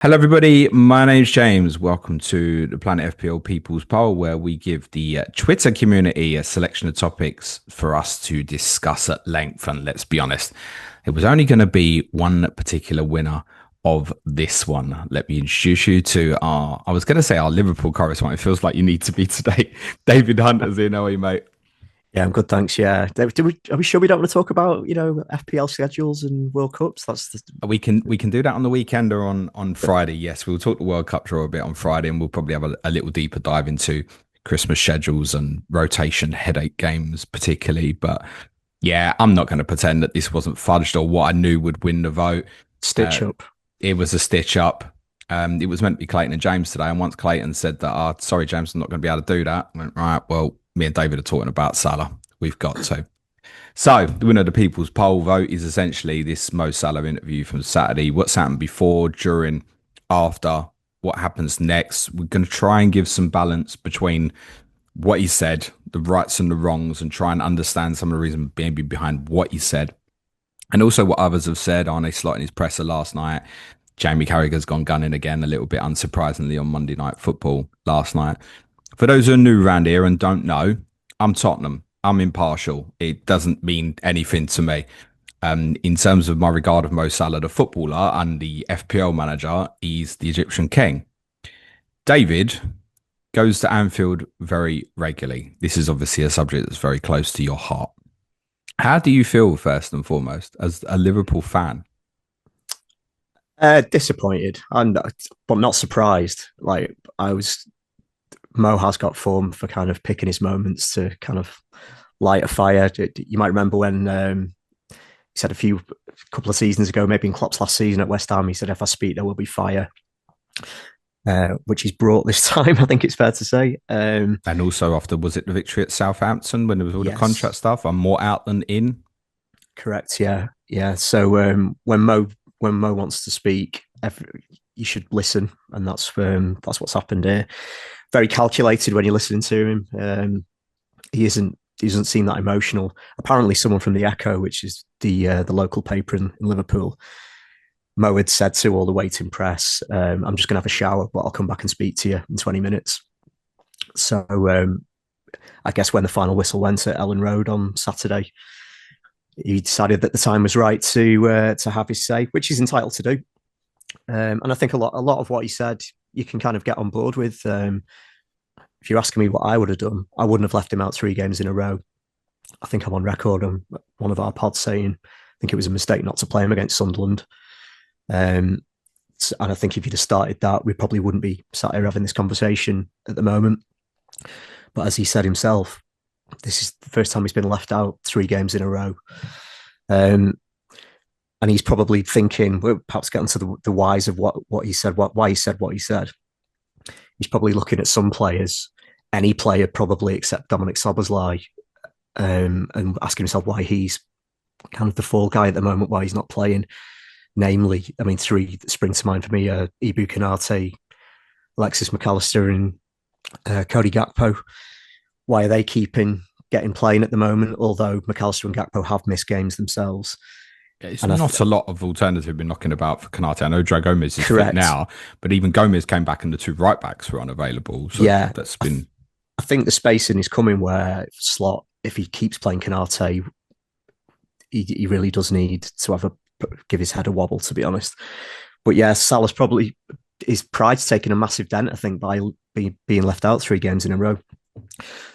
Hello, everybody. My name's James. Welcome to the Planet FPL People's Poll, where we give the Twitter community a selection of topics for us to discuss at length. And let's be honest, it was only going to be one particular winner of this one. Let me introduce you to I was going to say our Liverpool correspondent. It feels like you need to be today. David Hunter's in. How are you, mate? Yeah, I'm good, thanks. Yeah, are we sure we don't want to talk about FPL schedules and World Cups? We can do that on the weekend or on Friday. Yes, we'll talk the World Cup draw a bit on Friday, and we'll probably have a little deeper dive into Christmas schedules and rotation headache games, particularly. But yeah, I'm not going to pretend that this wasn't fudged or what I knew would win the vote. stitch Uh, up. it was a stitch up. It was meant to be Clayton and James today, and once Clayton said that, sorry, James, I'm not going to be able to do that," I went, right, well, me and David are talking about Salah. We've got to. So, the winner of the people's poll vote is essentially this Mo Salah interview from Saturday. What's happened before, during, after, what happens next. We're going to try and give some balance between what he said, the rights and the wrongs, and try and understand some of the reason maybe behind what he said. And also what others have said. Arne Slot in his presser last night. Jamie Carragher's gone gunning again, a little bit unsurprisingly, on Monday Night Football last night. For those who are new around here and don't know, I'm Tottenham. I'm impartial. It doesn't mean anything to me. In terms of my regard of Mo Salah, the footballer, and the FPL manager, he's the Egyptian king. David goes to Anfield very regularly. This is obviously a subject that's very close to your heart. How do you feel, first and foremost, as a Liverpool fan? Disappointed, but not surprised. Like Mo has got form for kind of picking his moments to kind of light a fire. You might remember when he said couple of seasons ago, maybe in Klopp's last season at West Ham, he said, "If I speak, there will be fire," which he's brought this time. I think it's fair to say. And also after, was it the victory at Southampton when there was all the contract Yes, stuff? I'm more out than in. correct. Yeah, yeah. So when Mo wants to speak, you should listen, and that's what's happened here. Very calculated when you're listening to him. He doesn't seem that emotional. Apparently, someone from the Echo, which is the local paper in Liverpool, Mo had said to all the waiting press, "I'm just going to have a shower, but I'll come back and speak to you in 20 minutes." So I guess when the final whistle went at Ellen Road on Saturday, he decided that the time was right to have his say, which he's entitled to do. And I think a lot of what he said you can kind of get on board with. If you're asking me what I would have done, I wouldn't have left him out 3 games in a row. I think I'm on record on one of our pods saying I think it was a mistake not to play him against Sunderland. And I think if you'd have started that, we probably wouldn't be sat here having this conversation at the moment. But as he said himself, this is the first time he's been left out 3 games in a row. Um, and he's probably thinking, we'll perhaps get into the whys of what he said, why he said what he said. He's probably looking at some players, any player probably except Dominic Szoboszlai, and asking himself why he's kind of the fall guy at the moment, why he's not playing. Namely, I mean, three that spring to mind for me are Ibu Kanate, Alexis McAllister, and Cody Gakpo. Why are they getting playing at the moment? Although McAllister and Gakpo have missed games themselves. It's And not a lot of alternative been knocking about for Canate. I know Joe Gomez is fit correct. now, but even Gomez came back and the two right backs were unavailable. So Yeah, that's been. I think the spacing is coming where Slot, if he keeps playing Canate, he really does need to give his head a wobble, to be honest. But yeah, Salah's probably his pride's taken a massive dent, I think, by being left out 3 games in a row.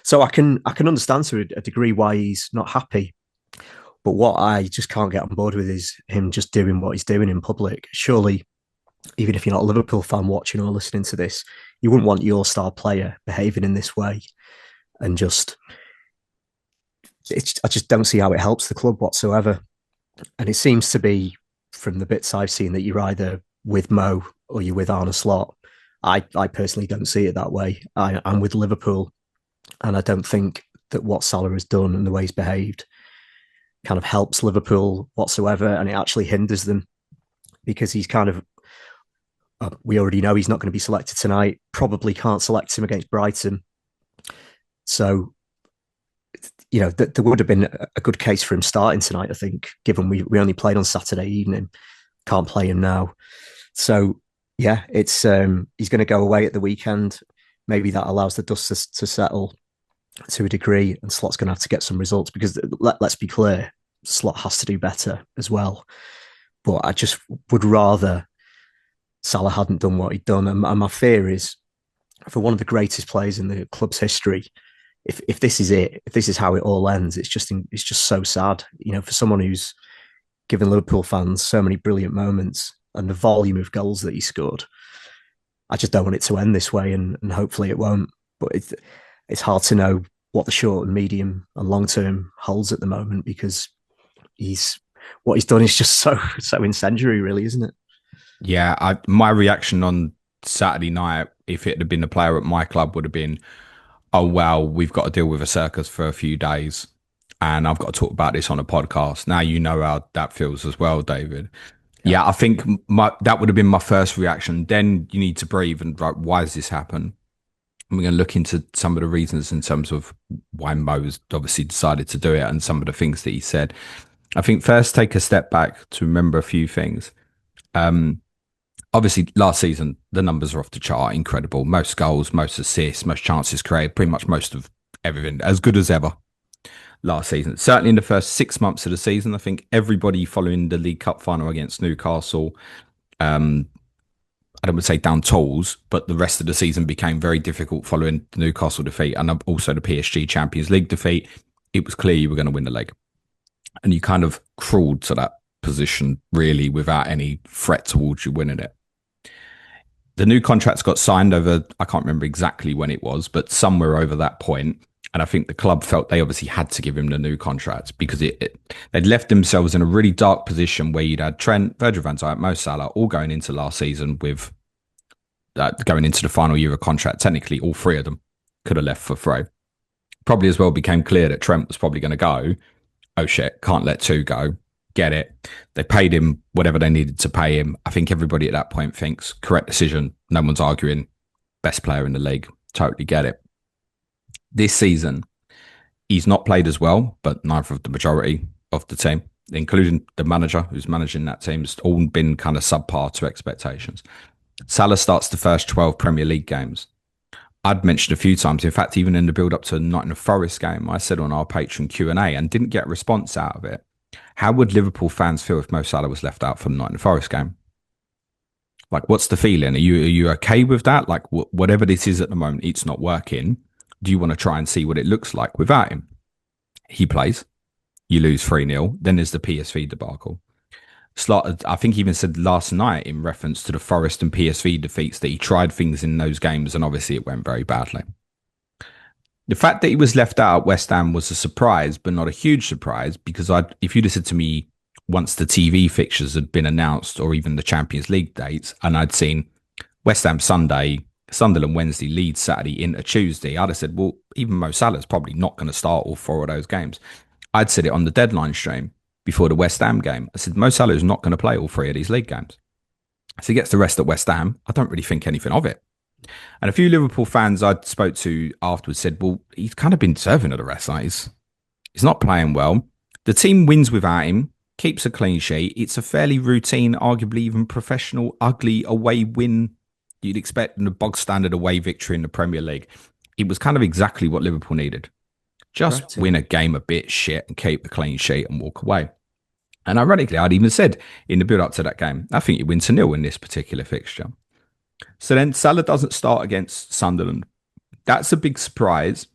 So I can understand to a degree why he's not happy. But what I just can't get on board with is him just doing what he's doing in public. Surely, even if you're not a Liverpool fan watching or listening to this, you wouldn't want your star player behaving in this way. And I just don't see how it helps the club whatsoever. And it seems to be, from the bits I've seen, that you're either with Mo or you're with Arne Slot. I personally don't see it that way. I'm with Liverpool, and I don't think that what Salah has done and the way he's behaved kind of helps Liverpool whatsoever, and it actually hinders them because he's kind of. We already know he's not going to be selected tonight. Probably can't select him against Brighton. So, there would have been a good case for him starting tonight, I think, given we only played on Saturday evening. Can't play him now. So Yeah, it's he's going to go away at the weekend. Maybe that allows the dust to settle to a degree, and Slot's going to have to get some results because let's be clear, Slot has to do better as well. But I just would rather Salah hadn't done what he'd done, and my fear is for one of the greatest players in the club's history. If this is it, if this is how it all ends, it's just so sad. You know, for someone who's given Liverpool fans so many brilliant moments and the volume of goals that he scored, I just don't want it to end this way, and hopefully it won't. But it's hard to know what the short and medium and long term holds at the moment because he's what he's done is just so incendiary, really, isn't it? Yeah, my reaction on Saturday night, if it had been a player at my club, would have been, oh well, we've got to deal with a circus for a few days, and I've got to talk about this on a podcast. Now you know how that feels as well, David. Yeah, Yeah, I think that would have been my first reaction. Then you need to breathe and like, why has this happened? And we're going to look into some of the reasons in terms of why Mo's obviously decided to do it and some of the things that he said. I think first take a step back to remember a few things. Um, Obviously, last season the numbers are off the chart, incredible. Most goals, most assists, most chances created, pretty much most of everything, as good as ever last season. Certainly in the first 6 months of the season, I think everybody following the League Cup final against Newcastle, um, I don't would say down tools, but the rest of the season became very difficult following the Newcastle defeat and also the PSG Champions League defeat. It was clear you were going to win the league, and you kind of crawled to that position really without any threat towards you winning it. The new contracts got signed over, I can't remember exactly when it was, but somewhere over that point. And I think the club felt they obviously had to give him the new contract because they'd left themselves in a really dark position where you'd had Trent, Virgil van Dijk, Mo Salah all going into last season with going into the final year of contract. Technically, all three of them could have left for free. Probably as well became clear that Trent was probably going to go. Oh shit, can't let two go. Get it. They paid him whatever they needed to pay him. I think everybody at that point thinks correct decision. No one's arguing. Best player in the league. Totally get it. This season, he's not played as well, but neither of the majority of the team, including the manager who's managing that team, has all been kind of subpar to expectations. Salah starts the first 12 Premier League games. I'd mentioned a few times, in fact, even in the build up to Nottingham Forest game, I said on our Patreon Q&A and didn't get a response out of it. How would Liverpool fans feel if Mo Salah was left out for the Nottingham Forest game? Like, what's the feeling? Are you okay with that? Like, whatever this is at the moment, it's not working. Do you want to try and see what it looks like without him? He plays. You lose 3-0. Then there's the PSV debacle. Slot, I think, even said last night in reference to the Forest and PSV defeats that he tried things in those games and obviously it went very badly. The fact that he was left out at West Ham was a surprise, but not a huge surprise because if you'd have said to me once the TV fixtures had been announced or even the Champions League dates and I'd seen West Ham Sunday, Sunderland Wednesday, Leeds Saturday into Tuesday, I'd have said, well, even Mo Salah's probably not going to start all four of those games. I'd said it on the deadline stream before the West Ham game. I said, Mo Salah is not going to play all three of these league games. So he gets the rest at West Ham. I don't really think anything of it. And a few Liverpool fans I spoke to afterwards said, well, he's kind of been deserving of the rest. Like he's not playing well. The team wins without him, keeps a clean sheet. It's a fairly routine, arguably even professional, ugly away win you'd expect in a bog standard away victory in the Premier League. It was kind of exactly what Liverpool needed. Just correct. win a game a bit shit and keep a clean sheet and walk away. And ironically, I'd even said in the build up to that game, I think you win 2-0 in this particular fixture. So then Salah doesn't start against Sunderland. That's a big surprise,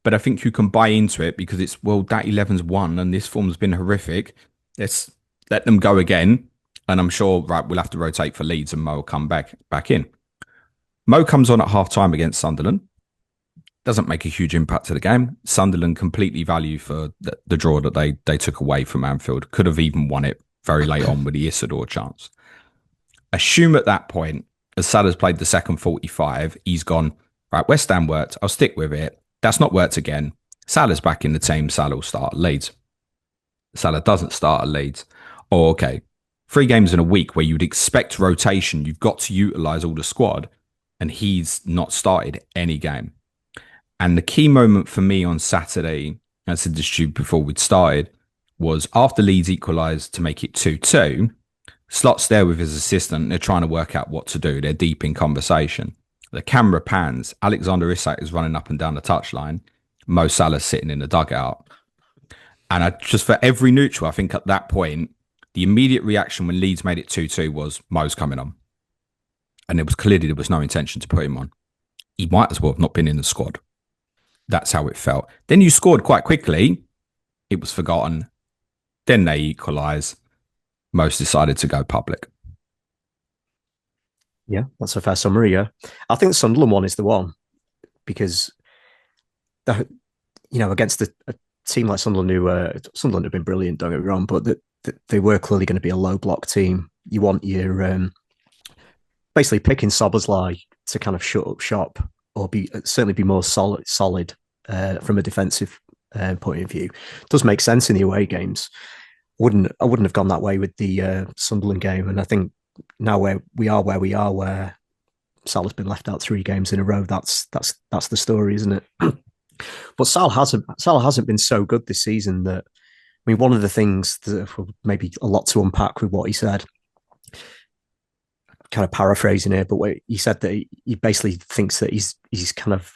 but I think you can buy into it because it's, well, that 11's won and this form's been horrific. Let's let them go again. And I'm sure, right, we'll have to rotate for Leeds and Mo will come back in. Mo comes on at half time against Sunderland. Doesn't make a huge impact to the game. Sunderland completely value for the draw that they took away from Anfield. Could have even won it very late on with the Isidore chance. Assume at that point, as Salah's played the second 45, he's gone, right, West Ham worked. I'll stick with it. That's not worked again. Salah's back in the team. Salah will start at Leeds. Salah doesn't start at Leeds. Oh, okay. 3 games in a week where you'd expect rotation. You've got to utilise all the squad. And he's not started any game. And the key moment for me on Saturday, I said this to you before we'd started, was after Leeds equalised to make it 2-2, Slot's there with his assistant. They're trying to work out what to do. They're deep in conversation. The camera pans. Alexander Isak is running up and down the touchline. Mo Salah's sitting in the dugout. And I just, for every neutral, I think at that point, the immediate reaction when Leeds made it 2-2 was Mo's coming on. And it was clearly there was no intention to put him on. He might as well have not been in the squad. That's how it felt. Then you scored quite quickly. It was forgotten. Then they equalise. Mo's decided to go public. Yeah, that's a fair summary. Yeah, I think the Sunderland one is the one because, against a team like Sunderland, Sunderland have been brilliant. Don't get me wrong, but they were clearly going to be a low block team. You want your basically picking Szoboszlai to kind of shut up shop or certainly be more solid from a defensive point of view. It does make sense in the away games. I wouldn't have gone that way with the Sunderland game, and I think now where we are, where Salah's been left out 3 games in a row, that's the story, isn't it? But Salah hasn't been so good this season that, I mean, one of the things that maybe a lot to unpack with what he said, kind of paraphrasing here, but he said that he basically thinks that he's kind of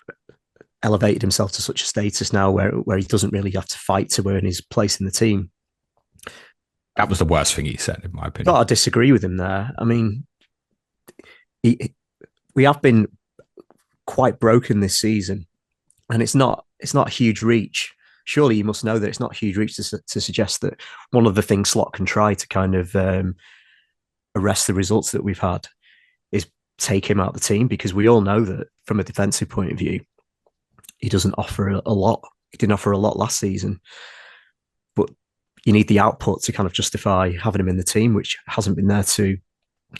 elevated himself to such a status now where he doesn't really have to fight to earn his place in the team. That was the worst thing he said, in my opinion. But I disagree with him there. I mean, we have been quite broken this season, and it's not a huge reach. Surely you must know that it's not a huge reach to suggest that one of the things Slot can try to kind of arrest the results that we've had is take him out of the team, because we all know that from a defensive point of view, he doesn't offer a lot. He didn't offer a lot last season. But you need the output to kind of justify having him in the team, which hasn't been there to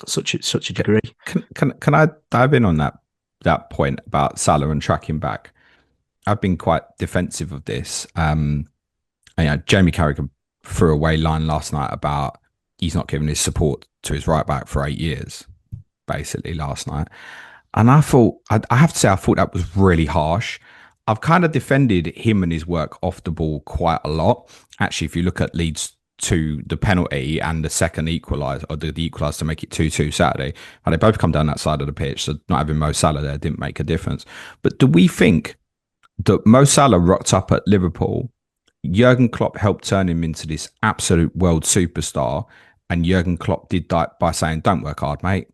such a degree. Can I dive in on that point about Salah and tracking back? I've been quite defensive of this. Jamie Carragher threw away line last night about he's not giving his support to his right back for 8 years, basically last night. And I thought, I have to say, I thought that was really harsh. I've kind of defended him and his work off the ball quite a lot. Actually, if you look at Leeds 2, the penalty and the second equaliser, or the equaliser to make it 2-2 Saturday, and they both come down that side of the pitch, so not having Mo Salah there didn't make a difference. But do we think that Mo Salah rocked up at Liverpool, Jurgen Klopp helped turn him into this absolute world superstar, and Jurgen Klopp did that by saying, "Don't work hard, mate"?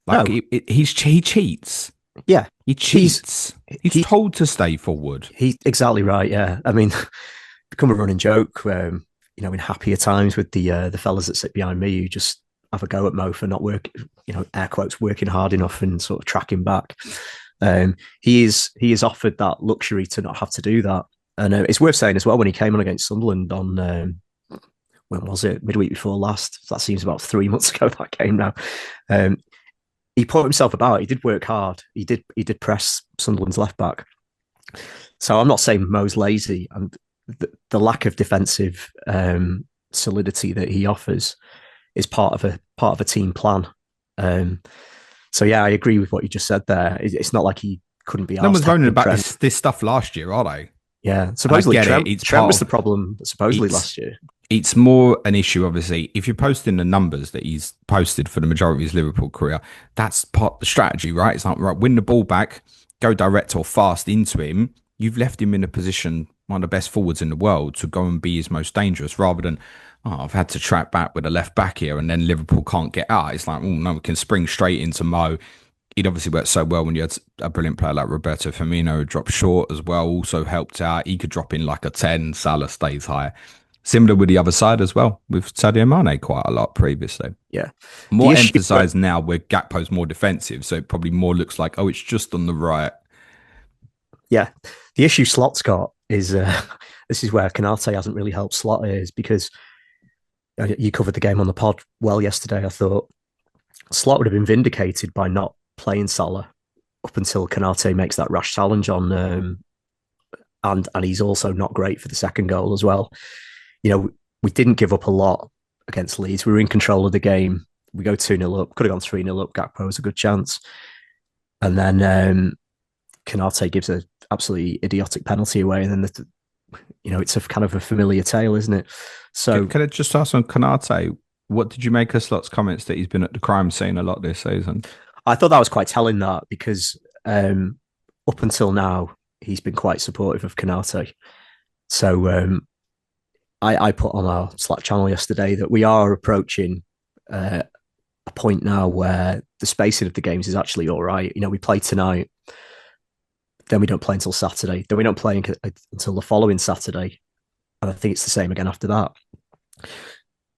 Like, no. He cheats. Yeah, he cheats. He's told to stay forward. He's exactly right. Yeah, I mean, become a running joke. In happier times with the fellas that sit behind me, who just have a go at Mo for not working, air quotes, working hard enough and sort of tracking back. He is offered that luxury to not have to do that, and it's worth saying as well, when he came on against Sunderland on when was it, midweek before last? That seems about 3 months ago, that game now. He put himself about. He did work hard. He did press Sunderland's left back. So I'm not saying Mo's lazy, and the lack of defensive solidity that he offers is part of a team plan. So yeah, I agree with what you just said there. It's not like he couldn't be. No one's moaning about this stuff last year, are they? Yeah, supposedly Trent was the problem. Supposedly last year. It's more an issue, obviously. If you're posting the numbers that he's posted for the majority of his Liverpool career, that's part of the strategy, right? It's like, right, win the ball back, go direct or fast into him. You've left him in a position, one of the best forwards in the world, to go and be his most dangerous, rather than, I've had to track back with a left back here and then Liverpool can't get out. It's like, no, we can spring straight into Mo. It obviously worked so well when you had a brilliant player like Roberto Firmino who dropped short as well, also helped out. He could drop in like a 10, Salah stays high. Similar with the other side as well, with Sadio Mane quite a lot previously. Yeah. More emphasised now where Gakpo's more defensive, so it probably more looks like, it's just on the right. Yeah. The issue Slot's got is, this is where Canate hasn't really helped Slot, is because you covered the game on the pod well yesterday. I thought Slot would have been vindicated by not playing Salah up until Canate makes that rash challenge on, and he's also not great for the second goal as well. We didn't give up a lot against Leeds. We were in control of the game. We go 2-0 up, could have gone 3-0 up. Gakpo was a good chance. And then Canate gives an absolutely idiotic penalty away. And then, it's a kind of a familiar tale, isn't it? So can I just ask on Canate, What did you make of Slot's comments that he's been at the crime scene a lot this season? I thought that was quite telling that because up until now he's been quite supportive of Canate. So I put on our Slack channel yesterday that we are approaching a point now where the spacing of the games is actually all right. You know, we play tonight, then we don't play until Saturday, then we don't play until the following Saturday, and I think it's the same again after that.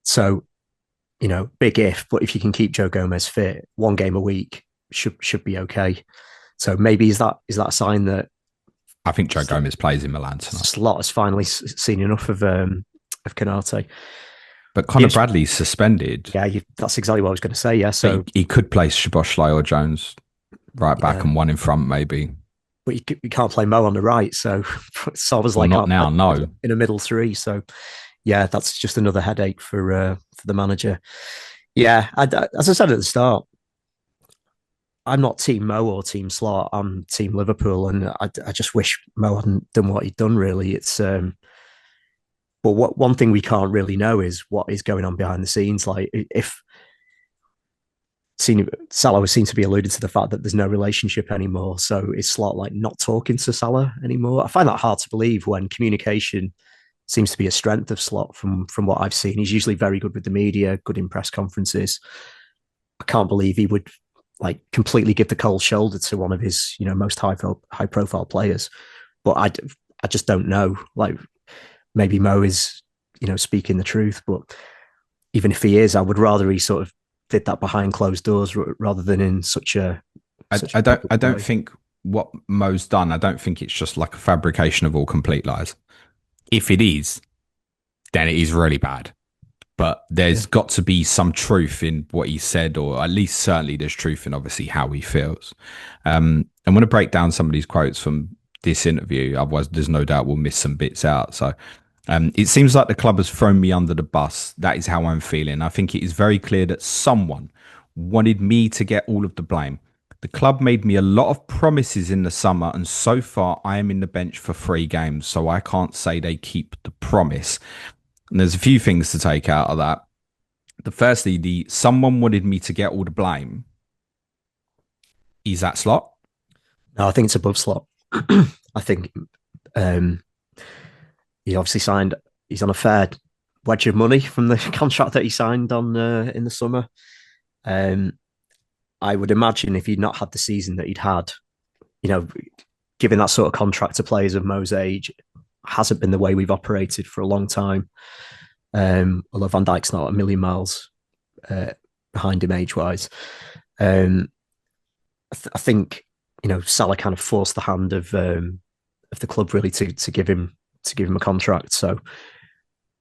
So, you know, big if, but if you can keep Joe Gomez fit, one game a week should be okay. So maybe is that a sign that I think Joe Gomez plays in Milan tonight. Slot has finally seen enough of Canate. But Conor Bradley's suspended. Yeah, that's exactly what I was going to say. Yeah, so he could play Szoboszlai or Jones right back and one in front, maybe. But you can't play Mo on the right, so Salva's well, not now, no. In a middle three. So yeah, that's just another headache for the manager. Yeah, as I said at the start, I'm not Team Mo or Team Slot. I'm Team Liverpool, and I just wish Mo hadn't done what he'd done. Really, it's. But one thing we can't really know is what is going on behind the scenes. Like if Salah was seen to be alluded to the fact that there's no relationship anymore, so is Slot like not talking to Salah anymore? I find that hard to believe when communication seems to be a strength of Slot from what I've seen. He's usually very good with the media, good in press conferences. I can't believe he would like completely give the cold shoulder to one of his, you know, most high profile players. But I just don't know. Like maybe Mo is, you know, speaking the truth, but even if he is, I would rather he sort of did that behind closed doors rather than in such a. I don't think what Mo's done. I don't think it's just like a fabrication of all complete lies. If it is, then it is really bad. But there's got to be some truth in what he said, or at least certainly there's truth in obviously how he feels. I'm going to break down some of these quotes from this interview. Otherwise, there's no doubt we'll miss some bits out. So it seems like the club has thrown me under the bus. That is how I'm feeling. I think it is very clear that someone wanted me to get all of the blame. The club made me a lot of promises in the summer, and so far I am in the bench for 3 games, so I can't say they keep the promise. And there's a few things to take out of that. Firstly, someone wanted me to get all the blame. Is that Slot? No, I think it's above Slot. I think he obviously signed. He's on a fair wedge of money from the contract that he signed on in the summer. I would imagine if he'd not had the season that he'd had, you know, giving that sort of contract to players of Mo's age hasn't been the way we've operated for a long time. Although Van Dijk's not a million miles behind him age-wise. I think, you know, Salah kind of forced the hand of the club really to give him a contract. So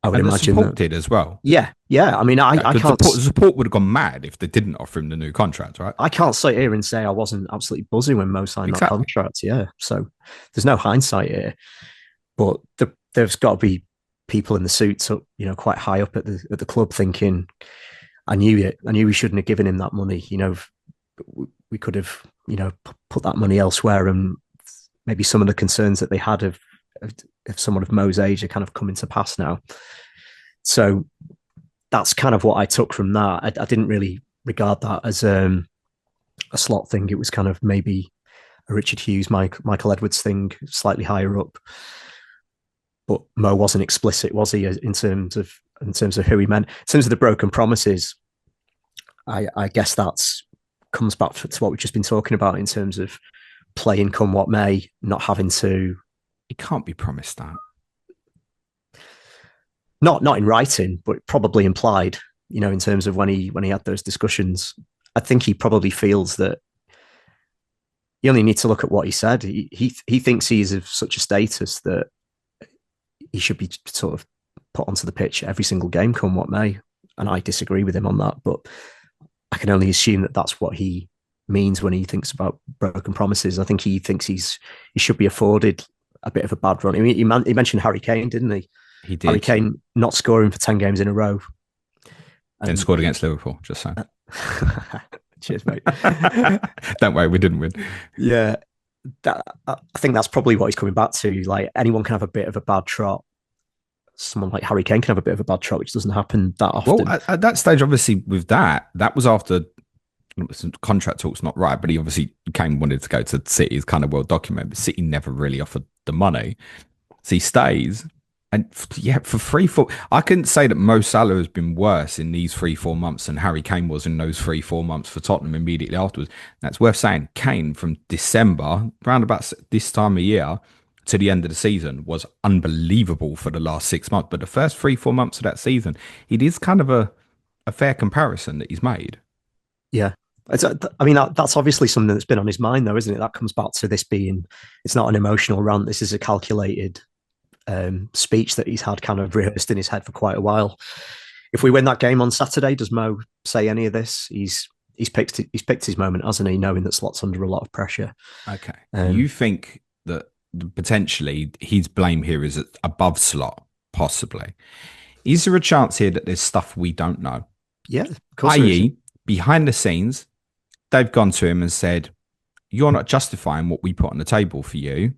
I would imagine the support did as well. Yeah. I mean, I can't. The support would have gone mad if they didn't offer him the new contract, right? I can't sit here and say I wasn't absolutely buzzing when Mo signed that contract. Yeah. So there's no hindsight here, but there's got to be people in the suits up, you know, quite high up at the club thinking, I knew we shouldn't have given him that money. You know, we could have, you know, put that money elsewhere, and maybe some of the concerns that they had of someone of Mo's age are kind of coming to pass now. So that's kind of what I took from that. I didn't really regard that as a Slot thing. It was kind of maybe a Richard Hughes, Michael Edwards thing, slightly higher up. But Mo wasn't explicit, was he, in terms of who he meant? In terms of the broken promises, I guess that's comes back to what we've just been talking about in terms of playing come what may, not having to. He can't be promised that. Not in writing, but probably implied, you know, in terms of when he had those discussions. I think he probably feels that you only need to look at what he said. He thinks he's of such a status that he should be sort of put onto the pitch every single game, come what may. And I disagree with him on that, but I can only assume that that's what he means when he thinks about broken promises. I think he thinks he should be afforded a bit of a bad run. I mean, he mentioned Harry Kane, didn't he? He did. Harry Kane not scoring for 10 games in a row. Then scored against Liverpool, just saying. Cheers, mate. Don't worry, we didn't win. Yeah. I think that's probably what he's coming back to. Like, anyone can have a bit of a bad trot. someone like Harry Kane can have a bit of a bad trot, which doesn't happen that Well, often. at that stage, obviously, with that was after contract talks not right, but he obviously Kane wanted to go to City. Is kind of well documented, but City never really offered the money, so he stays. And yeah, for 3 4, I couldn't say that Mo Salah has been worse in these 3 4 months than Harry Kane was in those 3 4 months for Tottenham immediately afterwards. That's worth saying. Kane from December, round about this time of year to the end of the season, was unbelievable for the last 6 months. But the first 3 4 months of that season, it is kind of a fair comparison that he's made. Yeah. I mean, that's obviously something that's been on his mind, though, isn't it? That comes back to this being, it's not an emotional rant. This is a calculated speech that he's had kind of rehearsed in his head for quite a while. If we win that game on Saturday, does Mo say any of this? He's picked his moment, hasn't he? Knowing that Slot's under a lot of pressure. Okay. You think that potentially his blame here is above Slot, possibly. Is there a chance here that there's stuff we don't know? Yeah, of course. I.e., behind the scenes, they've gone to him and said, "You're not justifying what we put on the table for you.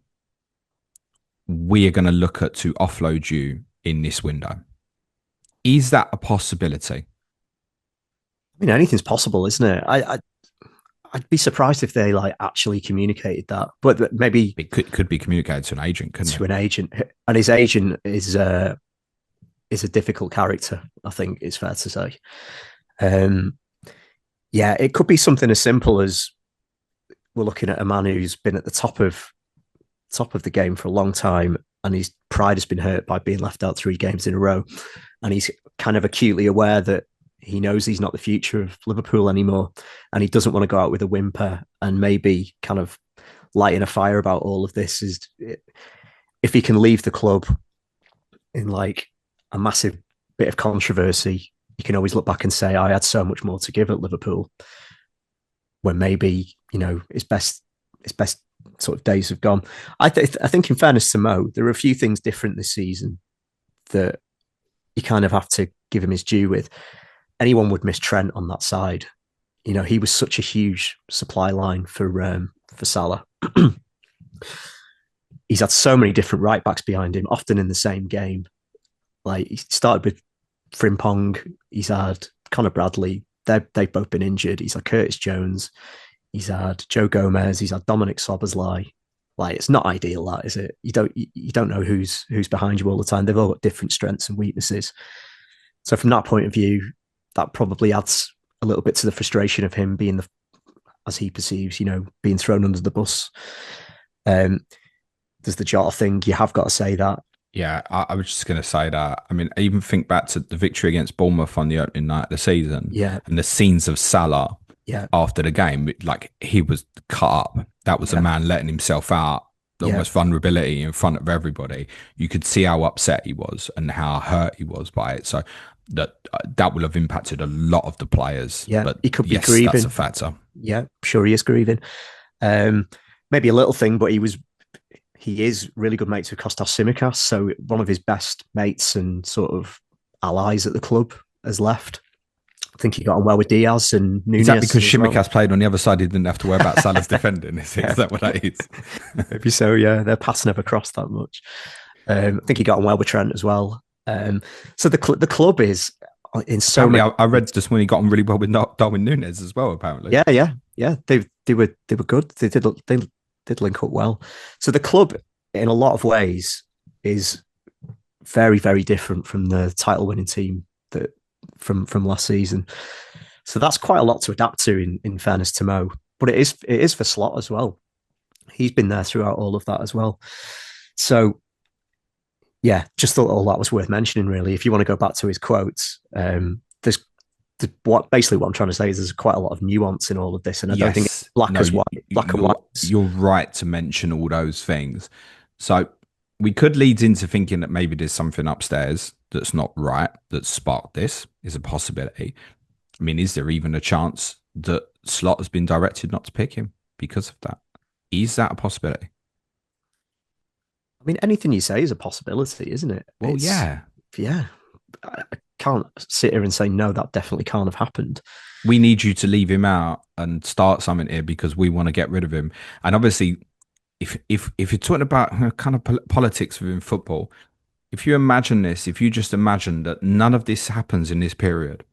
We are going to look at to offload you in this window." Is that a possibility? I mean, anything's possible, isn't it? I'd be surprised if they like actually communicated that, but maybe It could be communicated to an agent, couldn't to it? an agent, and his agent is a difficult character. I think it's fair to say. Um, yeah, it could be something as simple as we're looking at a man who's been at the top of the game for a long time, and his pride has been hurt by being left out 3 games in a row, and he's kind of acutely aware that he knows he's not the future of Liverpool anymore, and he doesn't want to go out with a whimper, and maybe kind of lighting a fire about all of this is if he can leave the club in like a massive bit of controversy, you can always look back and say, I had so much more to give at Liverpool, when maybe, his best sort of days have gone. I think in fairness to Mo, there are a few things different this season that you kind of have to give him his due with. Anyone would miss Trent on that side. He was such a huge supply line for Salah. He's had so many different right backs behind him, often in the same game. Like he started with Frimpong. He's had Connor Bradley. They've both been injured. He's had Curtis Jones. He's had Joe Gomez. He's had Dominic Soboslai. Like it's not ideal, that is it? You don't know who's behind you all the time. They've all got different strengths and weaknesses. So from that point of view, that probably adds a little bit to the frustration of him being as he perceives, being thrown under the bus. There's the Jota thing. You have got to say that. Yeah, I was just going to say that. I mean, I even think back to the victory against Bournemouth on the opening night of the season, Yeah, and the scenes of Salah yeah, after the game, like he was cut up. That was a man letting himself out, almost vulnerability in front of everybody. You could see how upset he was and how hurt he was by it. So that will have impacted a lot of the players. Yeah, but he could be yes, grieving. that's a factor. Yeah, sure he is grieving. Maybe a little thing, but he is really good mates with Kostas Tsimikas. So one of his best mates and sort of allies at the club has left. I think he got on well with Diaz and Nunez. Is that because Tsimikas played on the other side? He didn't have to worry about Salah's defending. Is that what that is? Maybe so, yeah. Their paths never crossed that much. I think he got on well with Trent as well. So the club is in so many. I read just when he got on really well with Darwin Nunez as well. Apparently, yeah. They were good. They did link up well. So the club, in a lot of ways, is very, very different from the title-winning team that from last season. So that's quite a lot to adapt to. In fairness to Mo, but it is for Slot as well. He's been there throughout all of that as well. So yeah, just thought all that was worth mentioning. Really, if you want to go back to his quotes, there's what I'm trying to say is there's quite a lot of nuance in all of this, and I don't think it's black and white. You're right to mention all those things. So we could lead into thinking that maybe there's something upstairs that's not right that sparked this. Is a possibility. I mean, is there even a chance that Slot has been directed not to pick him because of that? Is that a possibility? I mean, anything you say is a possibility, isn't it? Well, yeah. I can't sit here and say no, that definitely can't have happened. We need you to leave him out and start something here because we want to get rid of him. And obviously, if you're talking about kind of politics within football, if you imagine this, if you just imagine that none of this happens in this period,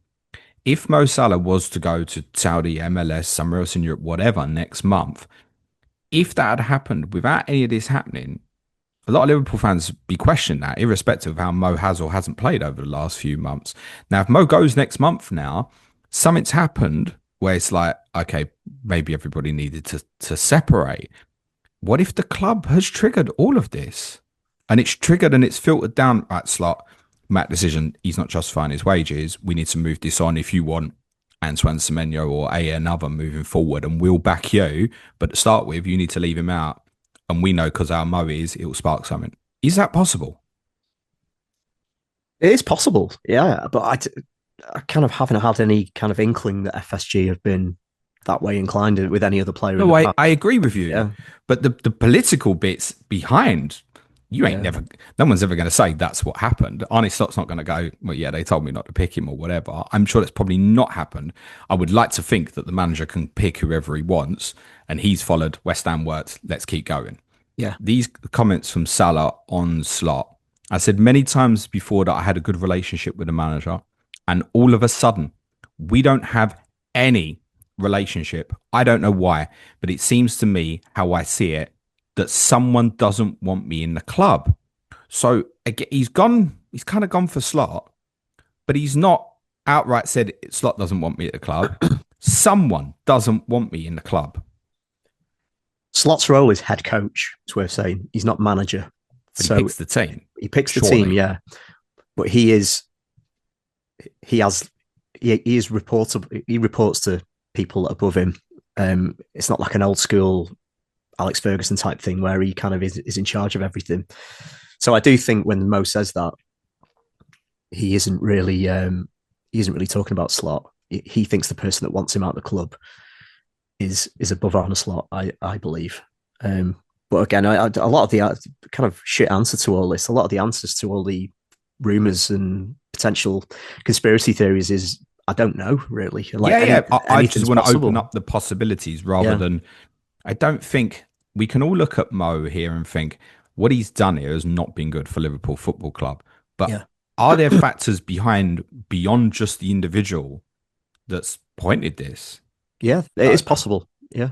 if Mo Salah was to go to Saudi, MLS, somewhere else in Europe, whatever, next month, if that had happened without any of this happening, a lot of Liverpool fans be questioning that, irrespective of how Mo has or hasn't played over the last few months. Now, if Mo goes next month now, something's happened where it's like, okay, maybe everybody needed to separate. What if the club has triggered all of this? And it's triggered and it's filtered down at Slot. Matt decision, he's not justifying his wages. We need to move this on if you want Antoine Semenyo or another moving forward, and we'll back you. But to start with, you need to leave him out. And we know because our Mo is, it will spark something. Is that possible? It is possible, yeah, but I kind of haven't had any kind of inkling that FSG have been that way inclined with any other player. No, I agree with you. Yeah. But the political bits behind, you ain't Yeah. never, no one's ever going to say that's what happened. Arne Slot's not going to go, well, yeah, they told me not to pick him or whatever. I'm sure that's probably not happened. I would like to think that the manager can pick whoever he wants and he's followed West Ham words. Let's keep going. Yeah. These comments from Salah on Slot, I said many times before that I had a good relationship with the manager, and all of a sudden, we don't have any relationship. I don't know why, but it seems to me how I see it that someone doesn't want me in the club. So again, he's gone. He's kind of gone for Slot, but he's not outright said Slot doesn't want me at the club. Someone doesn't want me in the club. Slot's role is head coach. It's worth saying he's not manager. But So he picks the team. he picks the Surely. team, yeah, but he is he is reportable. He reports to people above him. It's not like an old school Alex Ferguson type thing where he kind of is in charge of everything. So I do think when Mo says that, he isn't really talking about Slot. He thinks the person that wants him out of the club is above Arne Slot. I believe. But again, a lot of the kind of shit answer to all this, a lot of the answers to all the rumors and potential conspiracy theories is I don't know really. Like I just want to possible. open up the possibilities rather Yeah. than. I don't think we can all look at Mo here and think what he's done here has not been good for Liverpool Football Club. But Yeah. are there factors beyond just the individual that's pointed this? Yeah, it is possible. Yeah.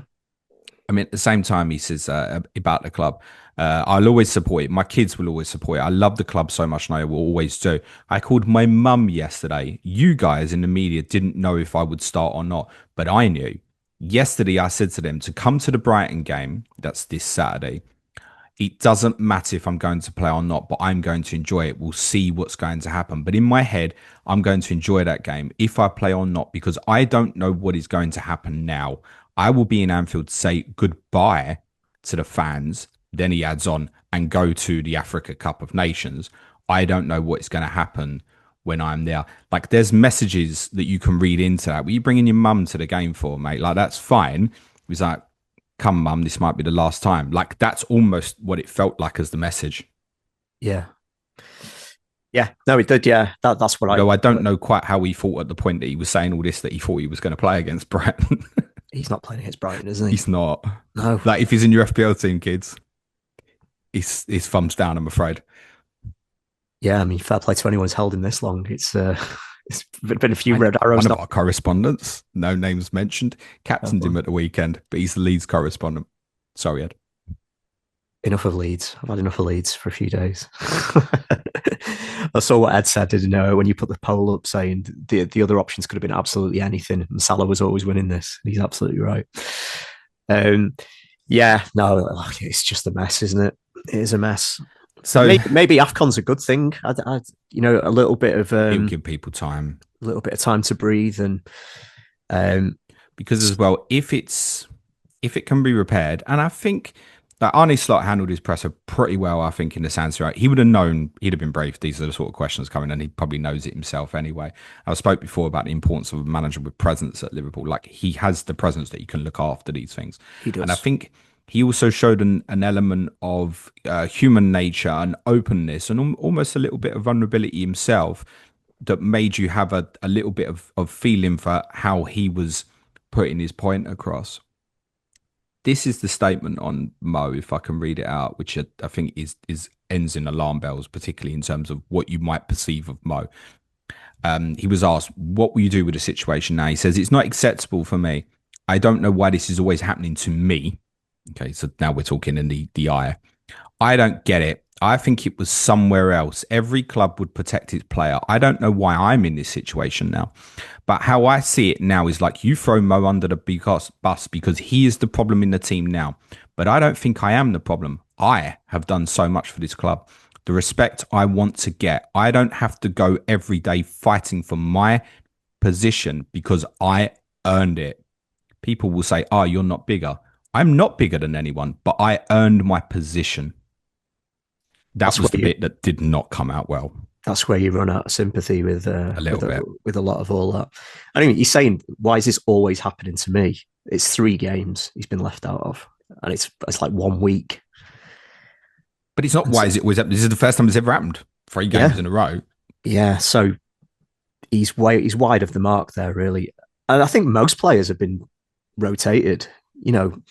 I mean, at the same time, he says about the club, I'll always support it. My kids will always support it. I love the club so much, and I will always do. I called my mum yesterday. You guys in the media didn't know if I would start or not, but I knew. Yesterday, I said to them to come to the Brighton game. That's this Saturday. It doesn't matter if I'm going to play or not, but I'm going to enjoy it. We'll see what's going to happen. But in my head, I'm going to enjoy that game if I play or not, because I don't know what is going to happen now. I will be in Anfield to say goodbye to the fans. Then he adds on and go to the Africa Cup of Nations. I don't know what's going to happen when I'm there. Like, there's messages that you can read into that. What are you bringing your mum to the game for, mate? Like, that's fine. He's like, come, mum, this might be the last time. Like, that's almost what it felt like as the message. Yeah. Yeah. No, it did. Yeah. That's what Though I don't know quite how he thought at the point that he was saying all this, that he thought he was going to play against Brighton. He's not playing against Brighton, isn't he? He's not. No. Like, if he's in your FPL team, kids, his thumbs down, I'm afraid. Yeah. I mean, fair play to anyone who's held him this long. It's been a few red arrows. One of our correspondents, no names mentioned, captained him at the weekend, but he's the Leeds correspondent. Sorry, Ed. Enough of Leeds. I've had enough of Leeds for a few days. I saw what Ed said, didn't know, when you put the poll up saying the other options could have been absolutely anything, and Salah was always winning this. He's absolutely right. Yeah, no, it's just a mess, isn't it? It is a mess. So maybe AFCON's a good thing. A little bit of it'll give people time, a little bit of time to breathe, and because as well, if it can be repaired, and I think that Arne Slot handled his presser pretty well. I think in the sense, right, he would have known, he'd have been briefed. These are the sort of questions coming, and he probably knows it himself anyway. I spoke before about the importance of a manager with presence at Liverpool. Like, he has the presence that he can look after these things. he does. And I think he also showed an element of human nature and openness and almost a little bit of vulnerability himself that made you have a little bit of feeling for how he was putting his point across. this is the statement on Mo, if I can read it out, which I think is ends in alarm bells, particularly in terms of what you might perceive of Mo. He was asked, "What will you do with the situation now?" He says, "It's not acceptable for me. I don't know why this is always happening to me." Okay, so now we're talking in the I don't get it. I think it was somewhere else. Every club would protect its player. I don't know why I'm in this situation now. But how I see it now is like you throw Mo under the bus because he is the problem in the team now. But I don't think I am the problem. I have done so much for this club. The respect I want to get. I don't have to go every day fighting for my position because I earned it. People will say, "Oh, you're not bigger." I'm not bigger than anyone, but I earned my position. That That's was where the you bit that did not come out well. that's where you run out of sympathy A little bit. with a lot of all that. I mean, you're saying, why is this always happening to me? It's 3 games he's been left out of, and it's like 1 week. But it's not And why so, is it always happened? This is the first time it's ever happened. 3 games yeah, in a row. yeah. So he's wide of the mark there, really. And I think most players have been rotated. You know,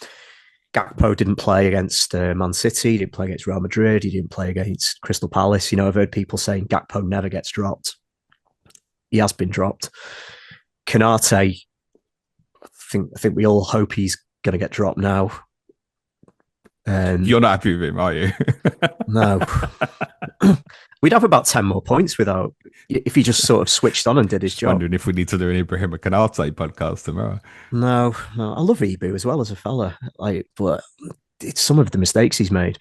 Gakpo didn't play against Man City, he didn't play against Real Madrid, he didn't play against Crystal Palace. You know, I've heard people saying Gakpo never gets dropped. He has been dropped. Kanate, I think we all hope he's going to get dropped now. You're not happy with him, are you? No, we'd have about 10 more points without if he just sort of switched on and did his Just job. wondering if we need to do an Ibrahim Kanate podcast tomorrow. No, no, I love Ibu as well as a fella, like, but it's some of the mistakes he's made.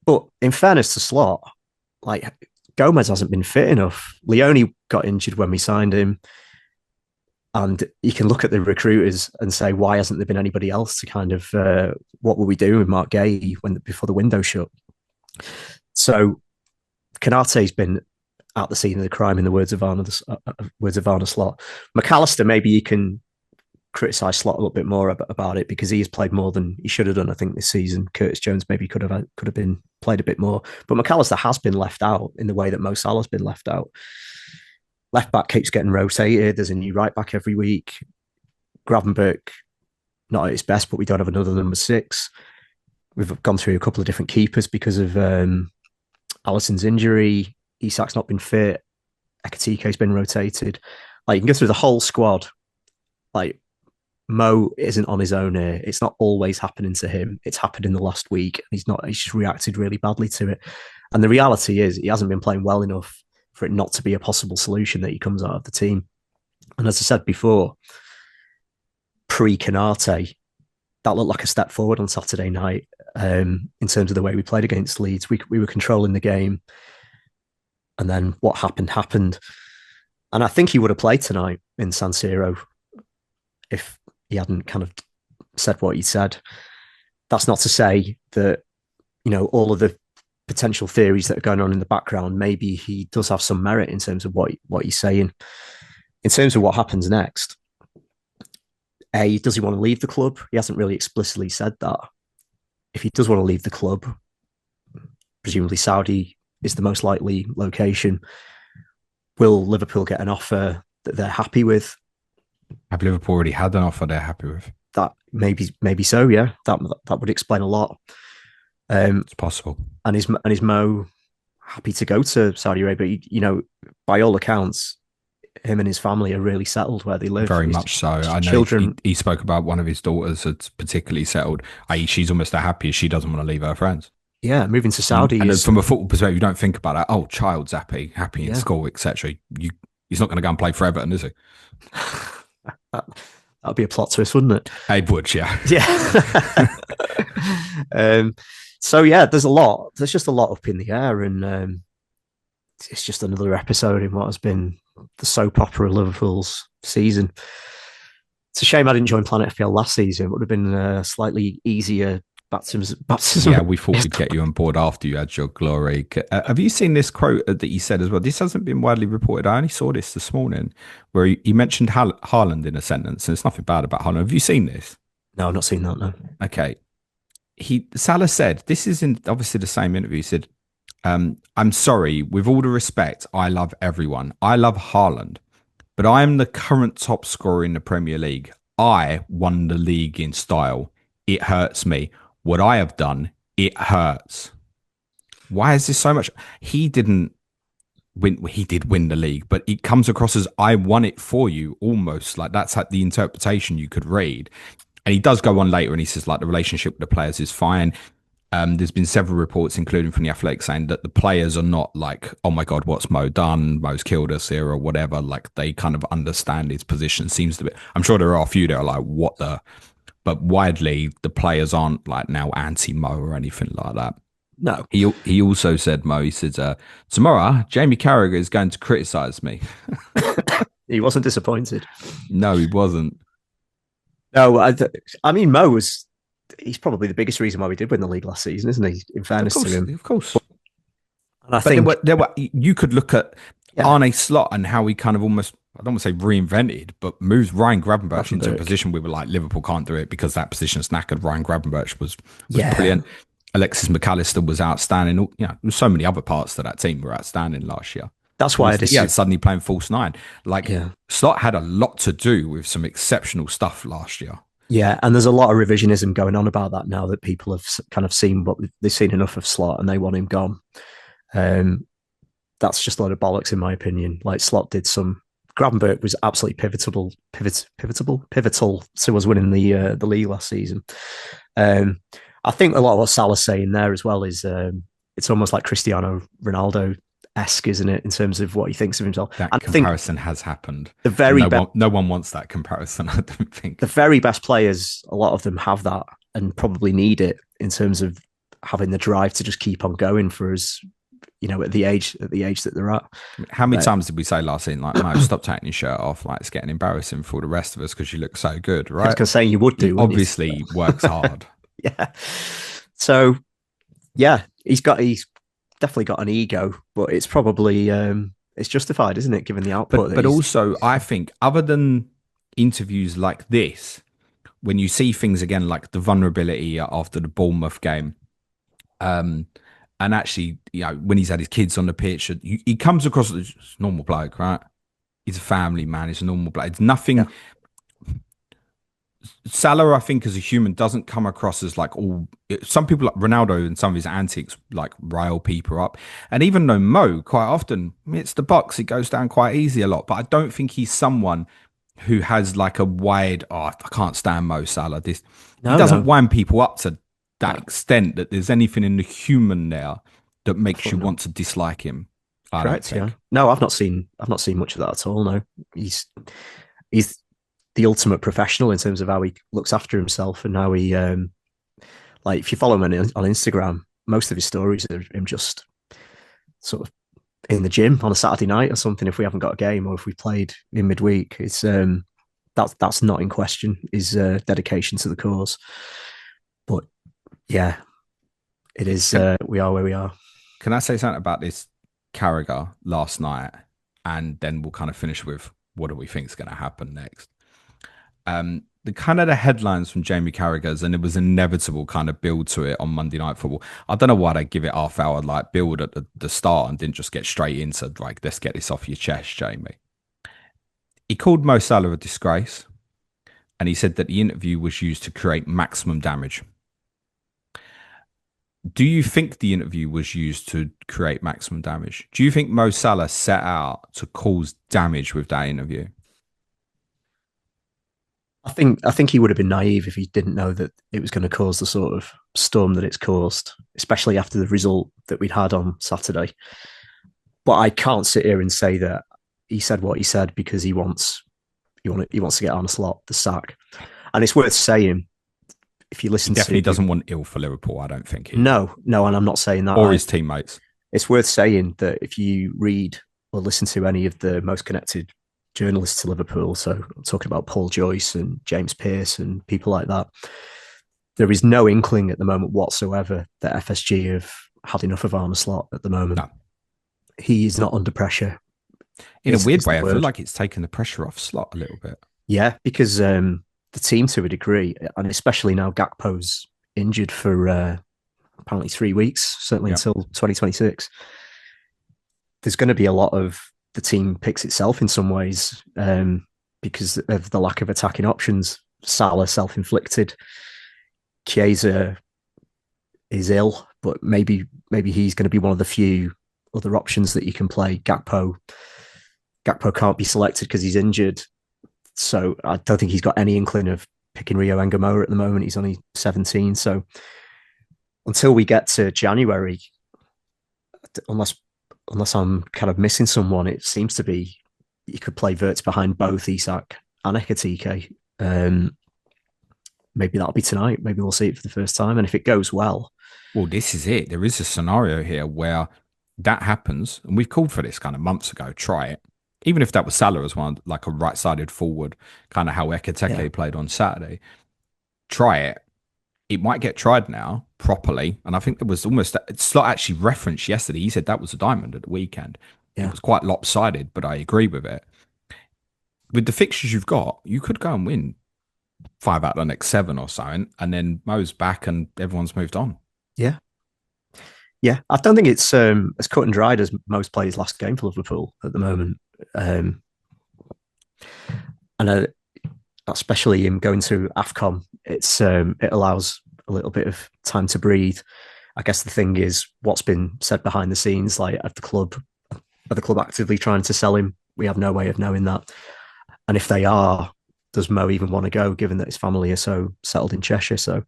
But in fairness to Slot, like Gomez hasn't been fit enough. Leone got injured when we signed him. And you can look at the recruiters and say, why hasn't there been anybody else to kind of what were we doing with Mark Gay before the window shut? So Kanate's been at the scene of the crime, in the words of Arne Slot. McAllister, maybe you can criticise Slot a little bit more about it because he has played more than he should have done. I think this season, Curtis Jones maybe could have been played a bit more, but McAllister has been left out in the way that Mo Salah's been left out. Left back keeps getting rotated. There's a new right back every week. Gravenberch, not at his best, but we don't have another number 6. We've gone through a couple of different keepers because of Alisson's injury. Isak's not been fit. Ekatike's been rotated. Like, you can go through the whole squad. Like, Mo isn't on his own here. It's not always happening to him. It's happened in the last week. He's just reacted really badly to it. And the reality is he hasn't been playing well enough for it not to be a possible solution that he comes out of the team. And as I said before, pre-Kanate, that looked like a step forward on Saturday night in terms of the way we played against Leeds. We were controlling the game. And then what happened. And I think he would have played tonight in San Siro if he hadn't kind of said what he said. That's not to say that, you know, all of the potential theories that are going on in the background, maybe he does have some merit in terms of what he's saying. In terms of what happens next, does he want to leave the club? He hasn't really explicitly said that. If he does want to leave the club, presumably Saudi is the most likely location. Will Liverpool get an offer that they're happy with? Have Liverpool already had an offer they're happy with? That maybe so, yeah. That would explain a lot. It's possible. And is Mo happy to go to Saudi Arabia? You know, by all accounts, him and his family are really settled where they live. Very much so. I know children. He spoke about one of his daughters that's particularly settled, i.e. she's almost as happy as she doesn't want to leave her friends. Yeah, moving to Saudi. And from a football perspective, you don't think about that. Oh, child's happy in Yeah. school, etc. He's not going to go and play for Everton, is he? That'd be a plot twist, wouldn't it? It would, yeah. Yeah. So yeah, there's just a lot up in the air, and it's just another episode in what has been the soap opera of Liverpool's season. It's a shame I didn't join Planet FPL last season. It would have been a slightly easier baptism. Yeah, we thought we'd get you on board after you had your glory. Have you seen this quote that he said as well? This hasn't been widely reported. I only saw this morning where he mentioned Haaland in a sentence, and there's nothing bad about Haaland. Have you seen this? No, I've not seen that, no. Okay. Salah said, this is in obviously the same interview, he said, I'm sorry, with all the respect, I love everyone. I love Haaland, but I am the current top scorer in the Premier League. I won the league in style. It hurts me. What I have done, it hurts. Why is this so much? He didn't win. He did win the league, but it comes across as I won it for you, almost like that's the interpretation you could read. And he does go on later and he says like the relationship with the players is fine. There's been several reports, including from the Athletic, saying that the players are not like, oh my God, what's Mo done? Mo's killed us here or whatever. Like they kind of understand his position. Seems to be. I'm sure there are a few that are like, what the? But widely, the players aren't like now anti Mo or anything like that. No, He also said, Mo, he said, tomorrow, Jamie Carragher is going to criticise me. he wasn't disappointed. No, he wasn't. No, I mean, Mo was, he's probably the biggest reason why we did win the league last season, isn't he? In fairness to him. Of course. And I But think you could look at Arne Slot and how he kind of almost, I don't want to say reinvented, but moves Ryan Gravenberch into a position where we're like, Liverpool can't do it because that position's knackered. Ryan Gravenberch was brilliant. Alexis McAllister was outstanding. You know, there's so many other parts to that team were outstanding last year. That's why suddenly playing false nine. Like Slot had a lot to do with some exceptional stuff last year. Yeah, and there's a lot of revisionism going on about that now that people have kind of seen, but they've seen enough of Slot and they want him gone. That's just a load of bollocks in my opinion. Like Slot did some. Gravenberch was absolutely pivotal to us winning the league last season. I think a lot of what Salah's saying there as well is it's almost like Cristiano Ronaldo-esque, isn't it, in terms of what he thinks of himself? That comparison has happened. No one wants that comparison, I don't think. The very best players, a lot of them have that and probably need it in terms of having the drive to just keep on going for us, you know, at the age that they're at. How many times did we say last season, like, no, stop taking your shirt off, like it's getting embarrassing for the rest of us because you look so good, right? I was saying you would do. He obviously works hard. Yeah. So yeah, he's definitely got an ego, but it's probably it's justified, isn't it, given the output? But also, I think other than interviews like this, when you see things again like the vulnerability after the Bournemouth game, and actually, you know, when he's had his kids on the pitch, he comes across as a normal bloke, right? He's a family man. He's a normal bloke. It's nothing. Yeah. Salah, I think, as a human, doesn't come across as like all. Some people like Ronaldo and some of his antics like rile people up, and even though Mo quite often it's the box, it goes down quite easy a lot. But I don't think he's someone who has like a wide. Oh, I can't stand Mo Salah. He doesn't wind people up to that extent that there's anything in the human there that makes you want to dislike him. Correct. Yeah. No, I've not seen much of that at all. No, he's the ultimate professional in terms of how he looks after himself and how he, like, if you follow him on Instagram, most of his stories are him just sort of in the gym on a Saturday night or something. If we haven't got a game or if we played in midweek, it's that's not in question. His dedication to the cause. But yeah, it is. We are where we are. Can I say something about this Carragher last night, and then we'll kind of finish with what do we think is going to happen next? The kind of the headlines from Jamie Carragher's, and it was inevitable kind of build to it on Monday Night Football. I don't know why they give it half-hour like build at the start and didn't just get straight into like, let's get this off your chest, Jamie. He called Mo Salah a disgrace, and he said that the interview was used to create maximum damage. Do you think the interview was used to create maximum damage? Do you think Mo Salah set out to cause damage with that interview? I think he would have been naive if he didn't know that it was going to cause the sort of storm that it's caused, especially after the result that we'd had on Saturday. But I can't sit here and say that he said what he said because he wants to get Arne Slot the sack. And it's worth saying, if you listen, definitely doesn't want ill for Liverpool. I don't think. No, and I'm not saying that. Or his teammates. It's worth saying that if you read or listen to any of the most connected journalists to Liverpool, so I'm talking about Paul Joyce and James Pearce and people like that, there is no inkling at the moment whatsoever that FSG have had enough of Arne Slot at the moment. No. He is not under pressure. In a weird way, I feel like it's taken the pressure off Slot a little bit. Yeah, because the team, to a degree, and especially now Gakpo's injured for apparently 3 weeks, certainly until 2026. There's going to be a lot of the team picks itself in some ways because of the lack of attacking options. Salah self-inflicted. Chiesa is ill, but maybe he's going to be one of the few other options that you can play. Gakpo can't be selected because he's injured, so I don't think he's got any inkling of picking Rio Angamoa at the moment. He's only 17, so until we get to January, unless I'm kind of missing someone, it seems to be you could play Verts behind both Isak and Ekatike. Maybe that'll be tonight. Maybe we'll see it for the first time, and if it goes well, Well, this is it. There is a scenario here where that happens, and we've called for this kind of months ago. Try it, even if that was Salah as one, like a right-sided forward, kind of how yeah, Ekateke played on Saturday. Try it. It might get tried now properly, and I think there was almost Slot actually referenced yesterday. He said that was a diamond at the weekend. It yeah, was quite lopsided, but I agree with it. With the fixtures you've got, you could go and win 5 out of the next 7 or so, and then Mo's back and everyone's moved on. yeah. Yeah, I don't think it's as cut and dried as most players' last game for Liverpool at the moment. Um, and especially him going to AFCON, it allows a little bit of time to breathe. I guess the thing is what's been said behind the scenes, like at the club actively trying to sell him? We have no way of knowing that. And if they are, does Mo even want to go, given that his family are so settled in Cheshire? So,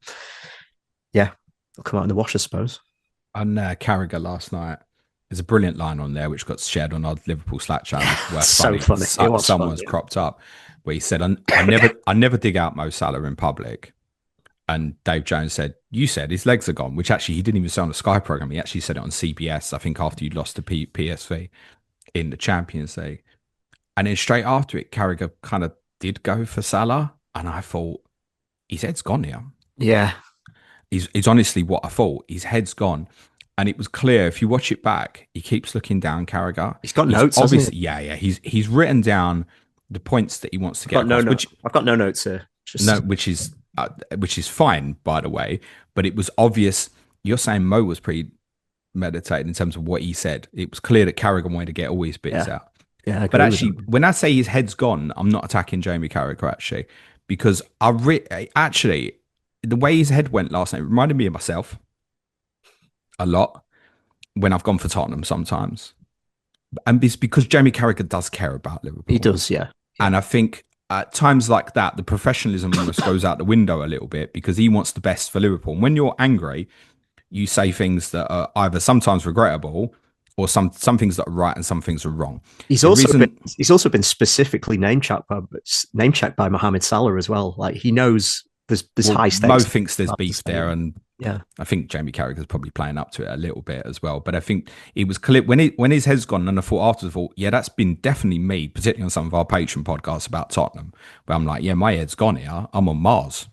yeah, they'll come out in the wash, I suppose. On Carragher last night, there's a brilliant line on there which got shared on our Liverpool Slack channel. Worth So funny. funny. It was fun. Someone's Yeah. cropped up where he said, I never dig out Mo Salah in public." And Dave Jones said, "You said his legs are gone," which actually he didn't even say on the Sky program. He actually said it on CBS. I think after you lost to PSV in the Champions League, and then straight after it, Carragher kind of did go for Salah, and I thought his head's gone here. Yeah. He's honestly what I thought. His head's gone. And it was clear if you watch it back, he keeps looking down Carragher. He's got He's notes, hasn't he? obviously, yeah. He's written down the points that he wants to I've get got no across, no. I've got no notes here. no, Just which is fine, by the way. But it was obvious. You're saying Mo was premeditated in terms of what he said. It was clear that Carragher wanted to get all his bits yeah, out. yeah. I But agree with actually, that. when I say his head's gone, I'm not attacking Jamie Carragher actually, because actually the way his head went last night reminded me of myself a lot when I've gone for Tottenham sometimes. And it's because Jamie Carragher does care about He Liverpool. does, yeah, yeah. And I think at times like that, the professionalism almost goes out the window a little bit because he wants the best for Liverpool. And when you're angry, you say things that are either sometimes regrettable or some things that are right and some things are wrong. He's The also been reason specifically name checked by Mohamed Salah as well. Like he knows there's Well, high Mo stakes. thinks there's To beef say, there, and yeah, I think Jamie Carragher's probably playing up to it a little bit as well. But I think it was clear when his head's gone, and I thought after, I thought, yeah, that's been definitely me, particularly on some of our Patreon podcasts about Tottenham, where I'm like, yeah, my head's gone here. I'm on Mars,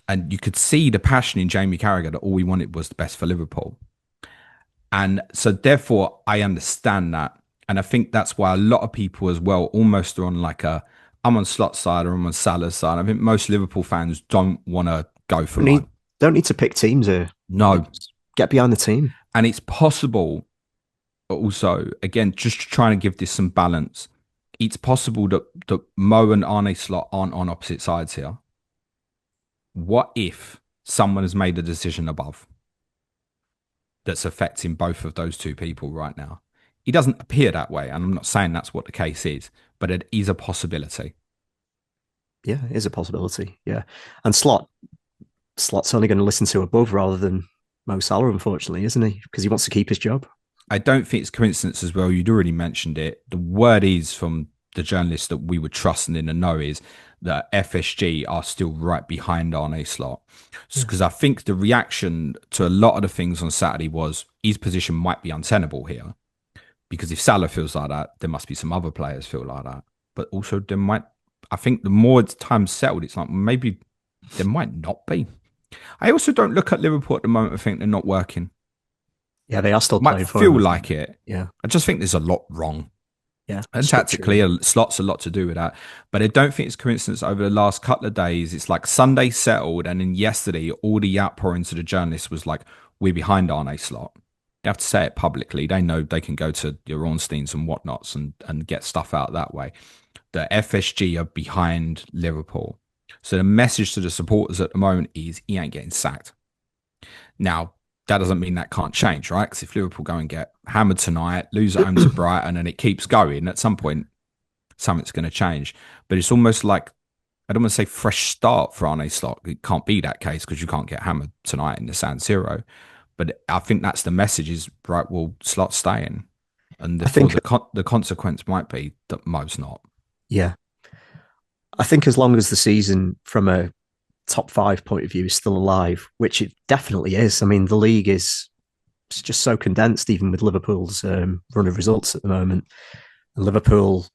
and you could see the passion in Jamie Carragher that all we wanted was the best for Liverpool, and so therefore I understand that, and I think that's why a lot of people as well almost are on like a I'm on Slot's side or I'm on Salah's side. I think most Liverpool fans don't want to go for don't need Mo. don't need to pick teams here. Like, No. just get behind the team. And it's possible, also, again, just trying to give this some balance. It's possible that Mo and Arne Slot aren't on opposite sides here. What if someone has made a decision above that's affecting both of those two people right now? It doesn't appear that way. And I'm not saying that's what the case is, but it is a possibility. Yeah, it is a possibility. Yeah, and Slot's only going to listen to above rather than Mo Salah, unfortunately, isn't he? Because he wants to keep his job. I don't think it's coincidence as well. You'd already mentioned it. The word is from the journalists that we were trusting in the know is that FSG are still right behind Arne Slot. Yeah. Because I think the reaction to a lot of the things on Saturday was his position might be untenable here. Because if Salah feels like that, there must be some other players feel like that. But also there might, I think the more time's settled, it's like maybe there might not be. I also don't look at Liverpool at the moment and think they're not working. Yeah, they are still Might playing for feel him. like it. Yeah, I just think there's a lot wrong. yeah. And Structure. tactically, Slot's a lot to do with that. But I don't think it's coincidence over the last couple of days. It's like Sunday settled, and then yesterday, all the outpouring to the journalists was like, we're behind Arne Slot. They have to say it publicly. They know they can go to your Ornsteins and whatnots and get stuff out that way. The FSG are behind Liverpool. So the message to the supporters at the moment is he ain't getting sacked. Now, that doesn't mean that can't change, right? Because if Liverpool go and get hammered tonight, lose at home to Brighton, and it keeps going, at some point, something's going to change. But it's almost like, I don't want to say fresh start for Arne Slot. It can't be that case because you can't get hammered tonight in the San Siro. But I think that's the message is, right, well, Slot's staying. And I therefore, think, the consequence might be that Mo's not. yeah, I think as long as the season from a top five point of view is still alive, which it definitely is. I mean, the league is just so condensed, even with Liverpool's run of results at the moment. And Liverpool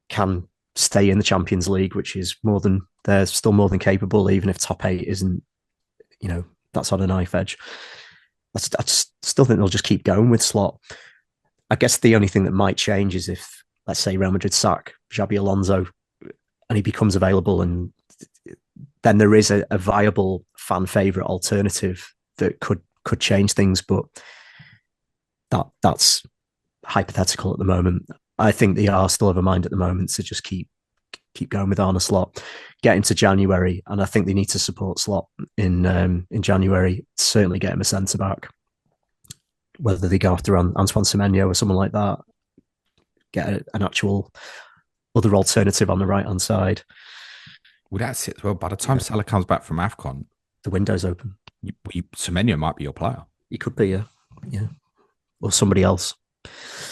can stay in the Champions League, which is more than they're still more than capable, even if top eight isn't, that's on a knife edge. I still think they'll just keep going with Slot. I guess the only thing that might change is if, let's say, Real Madrid sack Xabi Alonso and he becomes available, and then there is a viable fan favorite alternative that could change things, but that's hypothetical at the moment. I think they are still of a mind at the moment to just keep going with Arne Slot, get into January, and I think they need to support Slot in January. Certainly get him a centre back, whether they go after Antoine Semenyo or someone like that. Get an actual other alternative on the right hand side. Well, that's it as well. By the time Salah comes back from AFCON, The window's open. Semenyo might be your player. He could be, yeah, or somebody else.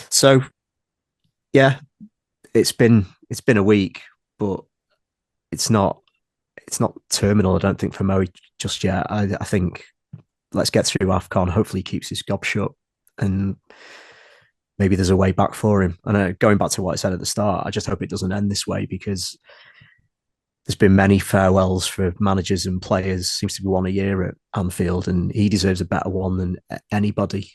So, yeah, it's been a week, but it's not terminal. I don't think for Mo just yet. I think let's get through AFCON. Hopefully, he keeps his gob shut, and maybe there's a way back for him. And going back to what I said at the start, I just hope it doesn't end this way, because there's been many farewells for managers and players. Seems to be one a year at Anfield, and he deserves a better one than anybody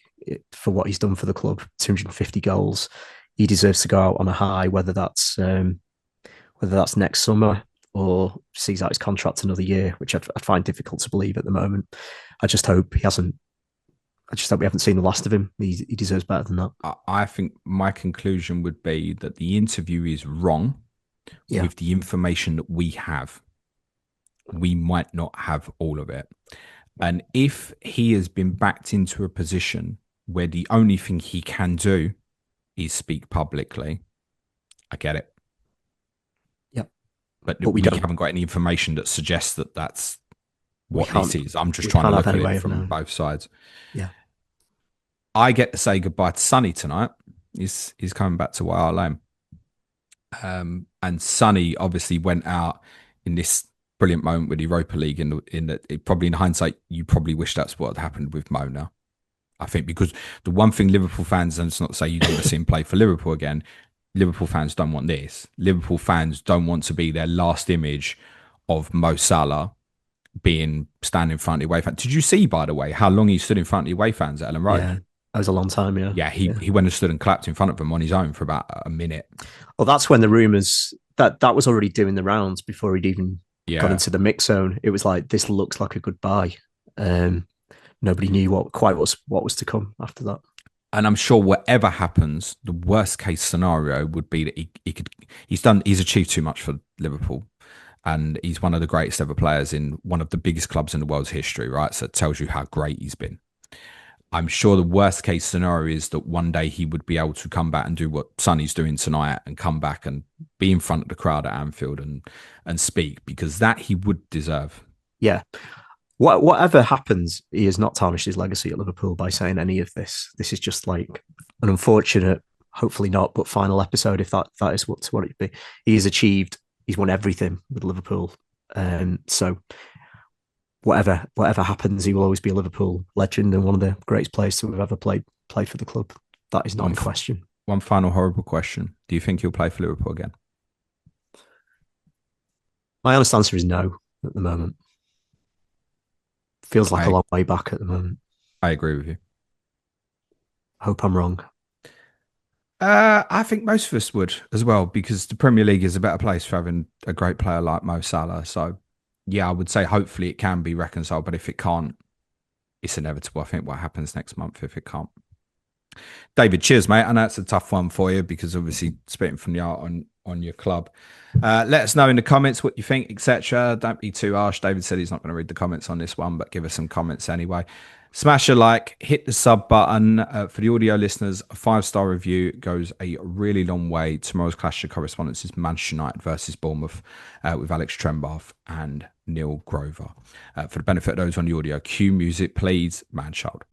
for what he's done for the club. 250 goals. He deserves to go out on a high, whether that's next summer or sees out his contract another year, which I find difficult to believe at the moment. I just hope he hasn't. I just hope we haven't seen the last of him. He deserves better than that. I think my conclusion would be that the interview is wrong with the information that we have. We might not have all of it. And if he has been backed into a position where the only thing he can do is speak publicly, I get it. Yep. But we haven't got any information that suggests that that's what this is. I'm just trying to look at it from both sides. Yeah. I get to say goodbye to Sonny tonight. He's coming back to White Lane. And Sonny obviously went out in this brilliant moment with the Europa League probably in hindsight, you probably wish that's what had happened with Mo now. I think because the one thing Liverpool fans, and it's not to say you don't want to see him play for Liverpool again, Liverpool fans don't want this. Liverpool fans don't want to be their last image of Mo Salah standing in front of the away fans. Did you see, by the way, how long he stood in front of the away fans at Ellen Road? Yeah, that was a long time, yeah. Yeah, he went and stood and clapped in front of them on his own for about a minute. Well, that's when the rumours that was already doing the rounds before he'd even got into the mix zone. It was like, this looks like a goodbye. Nobody knew what was to come after that. And I'm sure whatever happens, the worst case scenario would be that he's achieved too much for Liverpool. And he's one of the greatest ever players in one of the biggest clubs in the world's history, right? So it tells you how great he's been. I'm sure the worst case scenario is that one day he would be able to come back and do what Sonny's doing tonight and come back and be in front of the crowd at Anfield and speak, because that he would deserve. Yeah. Whatever happens, he has not tarnished his legacy at Liverpool by saying any of this. This is just like an unfortunate, hopefully not, but final episode, if that is what it'd be. He has achieved, he's won everything with Liverpool. So whatever happens, he will always be a Liverpool legend and one of the greatest players to have ever played for the club. That is not in question. One final horrible question. Do you think he'll play for Liverpool again? My honest answer is no at the moment. Feels like a long way back at the moment. I agree with you. Hope I'm wrong. I think most of us would as well, because the Premier League is a better place for having a great player like Mo Salah. So, yeah, I would say hopefully it can be reconciled. But if it can't, it's inevitable. I think what happens next month if it can't. David, cheers, mate. I know it's a tough one for you because obviously spitting from the heart on your club. Let us know in the comments what you think, etc. Don't be too harsh. David said he's not going to read the comments on this one, but give us some comments anyway. Smash a like, hit the sub button. For the audio listeners, a 5-star review goes a really long way. Tomorrow's clash of correspondence is Manchester United versus Bournemouth with Alex Trembath and Neil Grover. For the benefit of those on the audio, cue music, please, man child.